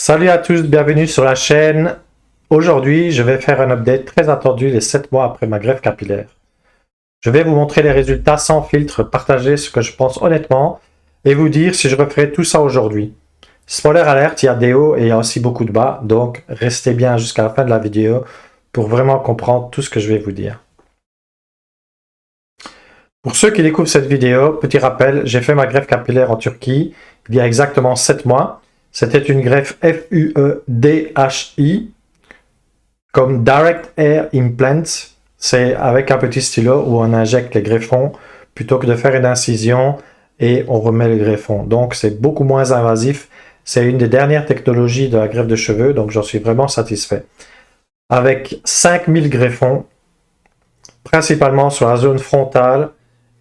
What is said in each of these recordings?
Salut à tous, bienvenue sur la chaîne. Aujourd'hui, je vais faire un update très attendu les 7 mois après ma greffe capillaire. Je vais vous montrer les résultats sans filtre, partager ce que je pense honnêtement et vous dire si je referai tout ça aujourd'hui. Spoiler alert, il y a des hauts et il y a aussi beaucoup de bas, donc restez bien jusqu'à la fin de la vidéo pour vraiment comprendre tout ce que je vais vous dire. Pour ceux qui découvrent cette vidéo, petit rappel, j'ai fait ma greffe capillaire en Turquie il y a exactement 7 mois. C'était une greffe FUEDHI, comme Direct Air Implants. C'est avec un petit stylo où on injecte les greffons plutôt que de faire une incision et on remet le greffon. Donc c'est beaucoup moins invasif. C'est une des dernières technologies de la greffe de cheveux, donc j'en suis vraiment satisfait. Avec 5000 greffons, principalement sur la zone frontale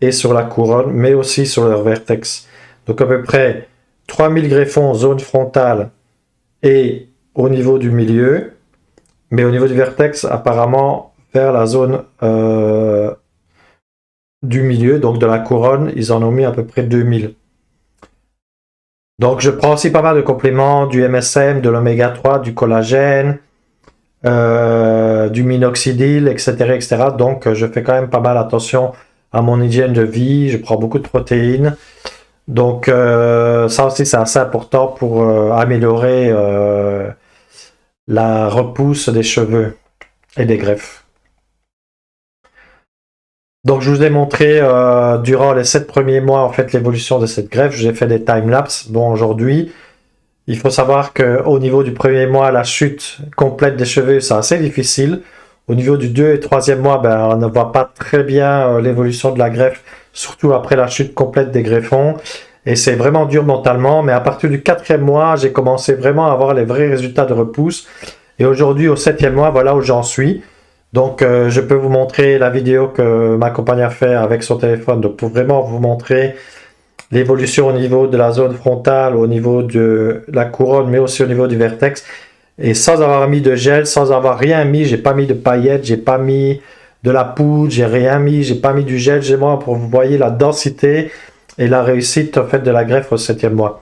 et sur la couronne, mais aussi sur leur vertex. Donc à peu près 3000 greffons zone frontale et au niveau du milieu, mais au niveau du vertex, apparemment vers la zone du milieu, donc de la couronne, ils en ont mis à peu près 2000. Donc je prends aussi pas mal de compléments, du MSM, de l'oméga 3, du collagène, du minoxidil, etc., etc. Donc je fais quand même pas mal attention à mon hygiène de vie, je prends beaucoup de protéines. Donc ça aussi c'est assez important pour améliorer la repousse des cheveux et des greffes. Donc je vous ai montré durant les 7 premiers mois en fait l'évolution de cette greffe. J'ai fait des timelapses. Bon, aujourd'hui, il faut savoir qu'au niveau du premier mois, la chute complète des cheveux, c'est assez difficile. Au niveau du 2 et 3e mois, on ne voit pas très bien l'évolution de la greffe, surtout après la chute complète des greffons. Et c'est vraiment dur mentalement, mais à partir du 4e mois, j'ai commencé vraiment à avoir les vrais résultats de repousse. Et aujourd'hui, au 7e mois, voilà où j'en suis. Donc, je peux vous montrer la vidéo que ma compagne a fait avec son téléphone. Donc, pour vraiment vous montrer l'évolution au niveau de la zone frontale, au niveau de la couronne, mais aussi au niveau du vertex. Et sans avoir mis de gel, sans avoir rien mis, j'ai pas mis de paillettes, j'ai pas mis de la poudre, j'ai rien mis, j'ai pas mis du gel. J'ai moi pour vous voyez la densité et la réussite en fait de la greffe au 7e mois.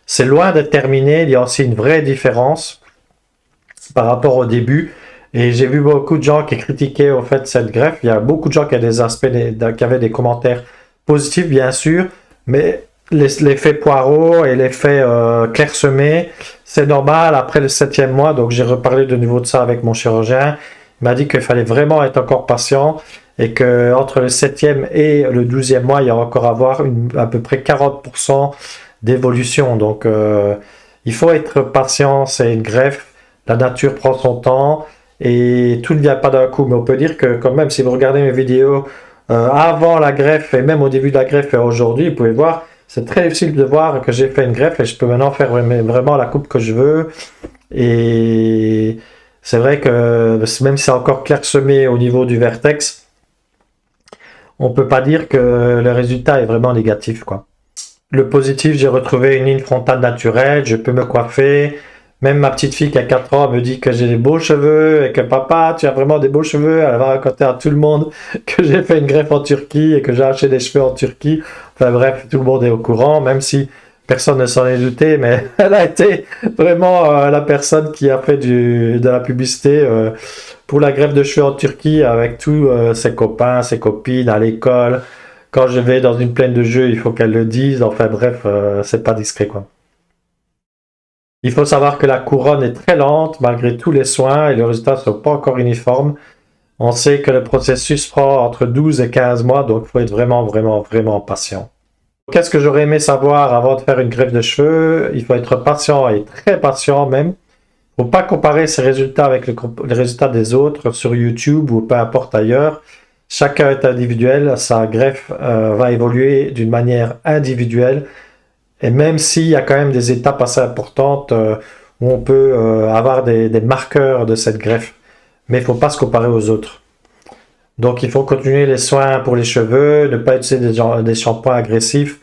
C'est loin d'être terminé, il y a aussi une vraie différence par rapport au début. Et j'ai vu beaucoup de gens qui critiquaient au fait cette greffe. Il y a beaucoup de gens qui avaient des aspects, qui avaient des commentaires positifs bien sûr, mais l'effet poireau et l'effet clairsemé, c'est normal après le 7e mois. Donc j'ai reparlé de nouveau de ça avec mon chirurgien. Il m'a dit qu'il fallait vraiment être encore patient et que entre le 7e et le 12e mois, il y a encore à avoir à peu près 40% d'évolution. Donc il faut être patient, c'est une greffe, la nature prend son temps et tout ne vient pas d'un coup. Mais on peut dire que quand même, si vous regardez mes vidéos avant la greffe et même au début de la greffe et aujourd'hui, vous pouvez voir, c'est très difficile de voir que j'ai fait une greffe et je peux maintenant faire vraiment la coupe que je veux. Et c'est vrai que même si c'est encore clairsemé au niveau du vertex, on peut pas dire que le résultat est vraiment négatif, quoi. Le positif, j'ai retrouvé une ligne frontale naturelle, je peux me coiffer. Même ma petite fille qui a 4 ans me dit que j'ai des beaux cheveux et que papa, tu as vraiment des beaux cheveux. Elle va raconter à tout le monde que j'ai fait une greffe en Turquie et que j'ai acheté des cheveux en Turquie. Enfin bref, tout le monde est au courant, même si Personne ne s'en est douté, mais elle a été vraiment la personne qui a fait de la publicité pour la greffe de cheveux en Turquie avec tous ses copains, ses copines à l'école. Quand je vais dans une plaine de jeux, il faut qu'elle le dise. Enfin bref, c'est pas discret quoi. Il faut savoir que la couronne est très lente malgré tous les soins et les résultats ne sont pas encore uniformes. On sait que le processus prend entre 12 et 15 mois, donc il faut être vraiment, vraiment, vraiment patient. Qu'est-ce que j'aurais aimé savoir avant de faire une greffe de cheveux? Il faut être patient et très patient même. Il ne faut pas comparer ses résultats avec les résultats des autres sur YouTube ou peu importe ailleurs. Chacun est individuel, sa greffe va évoluer d'une manière individuelle. Et même s'il y a quand même des étapes assez importantes où on peut avoir des marqueurs de cette greffe. Mais il ne faut pas se comparer aux autres. Donc il faut continuer les soins pour les cheveux, ne pas utiliser des shampoings agressifs,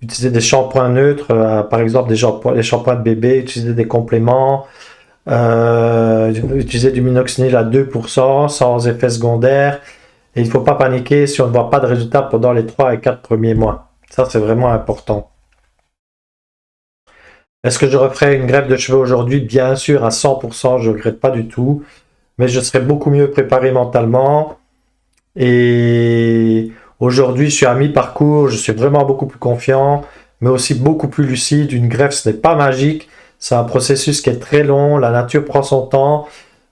utiliser des shampoings neutres, par exemple des shampoings de bébé, utiliser des compléments, utiliser du minoxidil à 2% sans effet secondaire. Et il ne faut pas paniquer si on ne voit pas de résultats pendant les 3 et 4 premiers mois. Ça c'est vraiment important. Est-ce que je referai une greffe de cheveux aujourd'hui? Bien sûr, à 100%, je ne regrette pas du tout. Mais je serai beaucoup mieux préparé mentalement. Et aujourd'hui, je suis à mi-parcours, je suis vraiment beaucoup plus confiant, mais aussi beaucoup plus lucide. Une greffe, ce n'est pas magique. C'est un processus qui est très long, la nature prend son temps.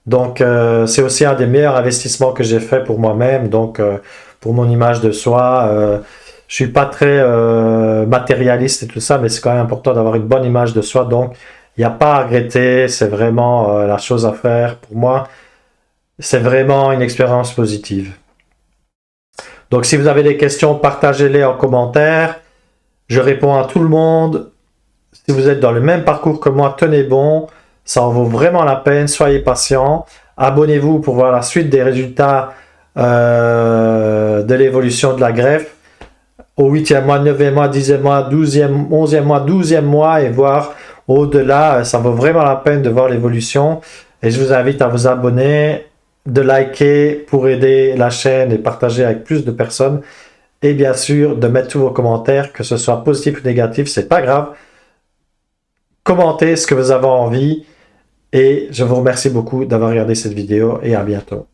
Donc, c'est aussi un des meilleurs investissements que j'ai fait pour moi-même. Donc, pour mon image de soi, je suis pas très matérialiste et tout ça, mais c'est quand même important d'avoir une bonne image de soi. Donc, il n'y a pas à regretter, c'est vraiment la chose à faire. Pour moi, c'est vraiment une expérience positive. Donc, si vous avez des questions, partagez-les en commentaire. Je réponds à tout le monde. Si vous êtes dans le même parcours que moi, tenez bon. Ça en vaut vraiment la peine. Soyez patient. Abonnez-vous pour voir la suite des résultats de l'évolution de la greffe au 8e mois, 9e mois, 10e mois, 12e, 11e mois, 12e mois et voir au-delà. Ça vaut vraiment la peine de voir l'évolution. Et je vous invite à vous abonner, de liker pour aider la chaîne et partager avec plus de personnes. Et bien sûr, de mettre tous vos commentaires, que ce soit positif ou négatif, c'est pas grave. Commentez ce que vous avez envie. Et je vous remercie beaucoup d'avoir regardé cette vidéo et à bientôt.